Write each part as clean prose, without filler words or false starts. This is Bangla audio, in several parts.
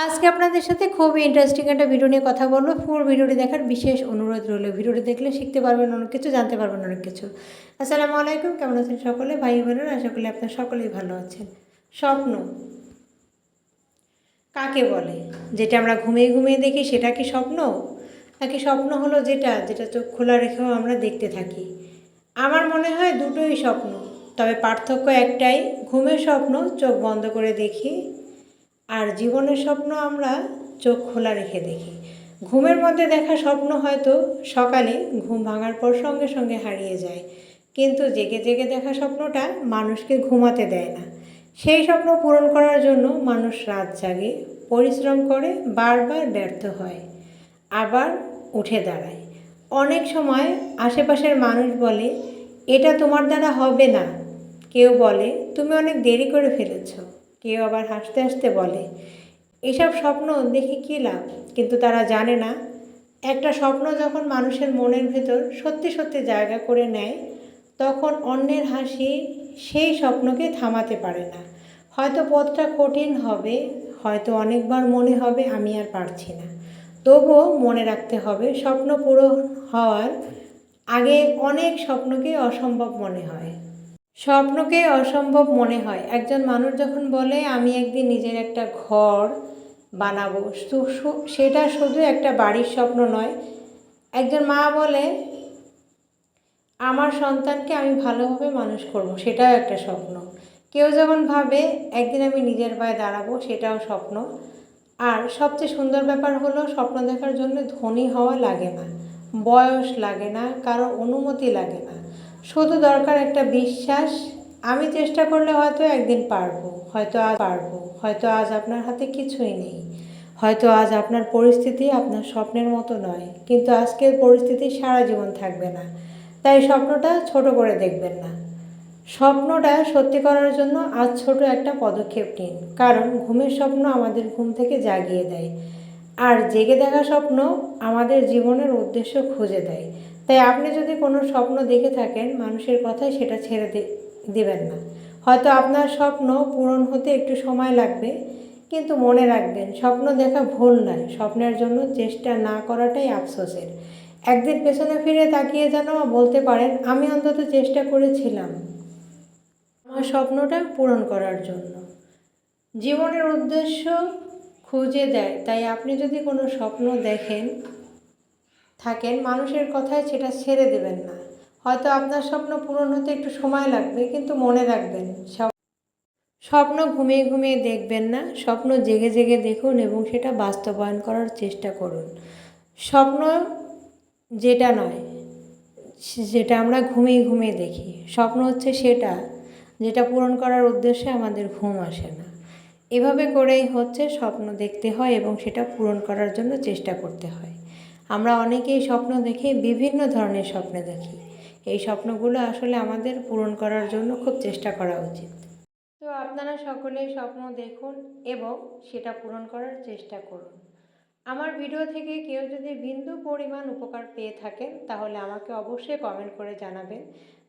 আজকে আপনাদের সাথে খুবই ইন্টারেস্টিং একটা ভিডিও নিয়ে কথা বলবো। ফুল ভিডিওটি দেখার বিশেষ অনুরোধ রইল। ভিডিওটি দেখলে শিখতে পারবেন অনেক কিছু, জানতে পারবেন অনেক কিছু। আসসালামু আলাইকুম, কেমন আছেন সকলে? ভাই বোনেরা, আশা করি আপনারা সকলেই ভালো আছেন। স্বপ্ন কাকে বলে? যেটা আমরা ঘুমিয়ে ঘুমিয়ে দেখি সেটা কি স্বপ্ন? নাকি স্বপ্ন হলো যেটা যেটা চোখ খোলা রেখেও আমরা দেখতে থাকি? আমার মনে হয় দুটোই স্বপ্ন, তবে পার্থক্য একটাই, ঘুমের স্বপ্ন চোখ বন্ধ করে দেখি, আর জীবনের স্বপ্ন আমরা চোখ খোলা রেখে দেখি। ঘুমের মধ্যে দেখা স্বপ্ন হয়তো সকালে ঘুম ভাঙার পর সঙ্গে সঙ্গে হারিয়ে যায়, কিন্তু জেগে জেগে দেখা স্বপ্নটা মানুষকে ঘুমাতে দেয় না। সেই স্বপ্ন পূরণ করার জন্য মানুষ রাত জাগে, পরিশ্রম করে, বারবার ব্যর্থ হয়, আবার উঠে দাঁড়ায়। অনেক সময় আশেপাশের মানুষ বলে, এটা তোমার দ্বারা হবে না। কেউ বলে, তুমি অনেক দেরি করে ফেলেছ। কেউ আবার হাসতে হাসতে বলে, এসব স্বপ্ন দেখে কী লাভ? কিন্তু তারা জানে না, একটা স্বপ্ন যখন মানুষের মনের ভেতর সত্যি সত্যি জায়গা করে নেয়, তখন অন্যের হাসি সেই স্বপ্নকে থামাতে পারে না। হয়তো পথটা কঠিন হবে, হয়তো অনেকবার মনে হবে আমি আর পারছি না, তবুও মনে রাখতে হবে, স্বপ্ন পূরণ হওয়ার আগে অনেক স্বপ্নকে অসম্ভব মনে হয়। স্বপ্নকে অসম্ভব মনে হয়। একজন মানুষ যখন বলে আমি একদিন নিজের একটা ঘর বানাবো, সেটা শুধু একটা বাড়ির স্বপ্ন নয়। একজন মা বলে আমার সন্তানকে আমি ভালোভাবে মানুষ করব, সেটাও একটা স্বপ্ন। কেউ যেমন ভাবে একদিন আমি নিজের পায়ে দাঁড়াবো, সেটাও স্বপ্ন। আর সবচেয়ে সুন্দর ব্যাপার হলো, স্বপ্ন দেখার জন্য ধনী হওয়া লাগে না, বয়স লাগে না, কারো অনুমতি লাগে না। শুধু দরকার একটা বিশ্বাস, আমি চেষ্টা করলে হয়তো একদিন পারবো, হয়তো আজ আপনার হাতে কিছুই নেই, হয়তো আজ আপনার পরিস্থিতি আপনার স্বপ্নের মতো নয়, কিন্তু আজকের পরিস্থিতি সারা জীবন থাকবে না। তাই স্বপ্নটা ছোট করে দেখবেন না। স্বপ্নটা সত্যি করার জন্য আজ ছোট একটা পদক্ষেপ নিন, কারণ ঘুমের স্বপ্ন আমাদের ঘুম থেকে জাগিয়ে দেয়, আর জেগে দেখা স্বপ্ন আমাদের জীবনের উদ্দেশ্য খুঁজে দেয়। তাই আপনি যদি কোনো স্বপ্ন দেখে থাকেন, মানুষের কথায় সেটা ছেড়ে দেবেন না। হয়তো আপনার স্বপ্ন পূরণ হতে একটু সময় লাগবে, কিন্তু মনে রাখবেন, স্বপ্ন দেখা ভুল নয়, স্বপ্নের জন্য চেষ্টা না করাটাই আফসোসের। একদিন পেছনে ফিরে তাকিয়ে যেন বলতে পারেন, আমি অন্তত চেষ্টা করেছিলাম আমার স্বপ্নটা পূরণ করার জন্য। জীবনের উদ্দেশ্য খুঁজে দেয়। তাই আপনি যদি কোনো স্বপ্ন থাকেন, মানুষের কথায় সেটা ছেড়ে দেবেন না। হয়তো আপনার স্বপ্ন পূরণ হতে একটু সময় লাগবে, কিন্তু মনে রাখবেন, স্বপ্ন ঘুমিয়ে ঘুমিয়ে দেখবেন না, স্বপ্ন জেগে জেগে দেখুন এবং সেটা বাস্তবায়ন করার চেষ্টা করুন। স্বপ্ন যেটা নয়, যেটা আমরা ঘুমিয়ে ঘুমিয়ে দেখি, স্বপ্ন হচ্ছে সেটা যেটা পূরণ করার উদ্দেশ্যে আমাদের ঘুম আসে না। এভাবে করেই হচ্ছে স্বপ্ন দেখতে হয় এবং সেটা পূরণ করার জন্য চেষ্টা করতে হয়। আমরা অনেকেই স্বপ্ন দেখে বিভিন্ন ধরনের স্বপ্ন দেখি। এই স্বপ্নগুলো আসলে আমাদের পূরণ করার জন্য খুব চেষ্টা করা উচিত। তো আপনারা সকলেই স্বপ্ন দেখুন এবং সেটা পূরণ করার চেষ্টা করুন। আমার ভিডিও থেকে কেউ যদি বিন্দু পরিমাণ উপকার পেয়ে থাকেন, তাহলে আমাকে অবশ্যই কমেন্ট করে জানাবেন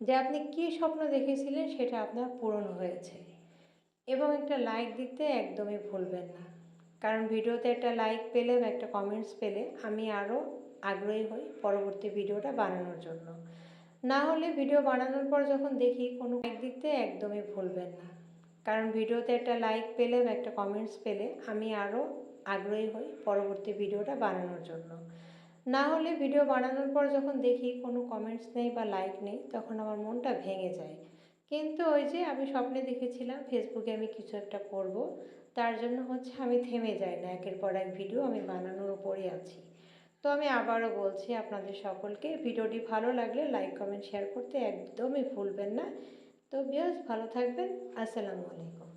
যে আপনি কী স্বপ্ন দেখেছিলেন সেটা আপনার পূরণ হয়েছে। এবং একটা লাইক দিতে একদমই ভুলবেন না, কারণ ভিডিওতে একটা লাইক পেলে বা একটা কমেন্টস পেলে আমি আরও আগ্রহী হই পরবর্তী ভিডিওটা বানানোর জন্য। না হলে ভিডিও বানানোর পর যখন দেখি কোনো লাইক দিতে একদমই ভুলবেন না, কারণ ভিডিওতে একটা লাইক পেলে বা একটা কমেন্টস পেলে আমি আরও আগ্রহী হই পরবর্তী ভিডিওটা বানানোর জন্য। না হলে ভিডিও বানানোর পর যখন দেখি কোনো কমেন্টস নেই বা লাইক নেই, তখন আমার মনটা ভেঙে যায়। কিন্তু ওই যে আমি স্বপ্নে দেখেছিলাম ফেসবুকে আমি কিছু একটা করব, তার জন্য হচ্ছে আমি থেমে যাই না, একের পর এক ভিডিও আমি বানানোর উপরই আছি। তো আমি আবারও বলছি আপনাদের সকলকে, ভিডিওটি ভালো লাগলে লাইক কমেন্ট শেয়ার করতে একদমই ভুলবেন না। তো বেশ ভালো থাকবেন। আসসালামু আলাইকুম।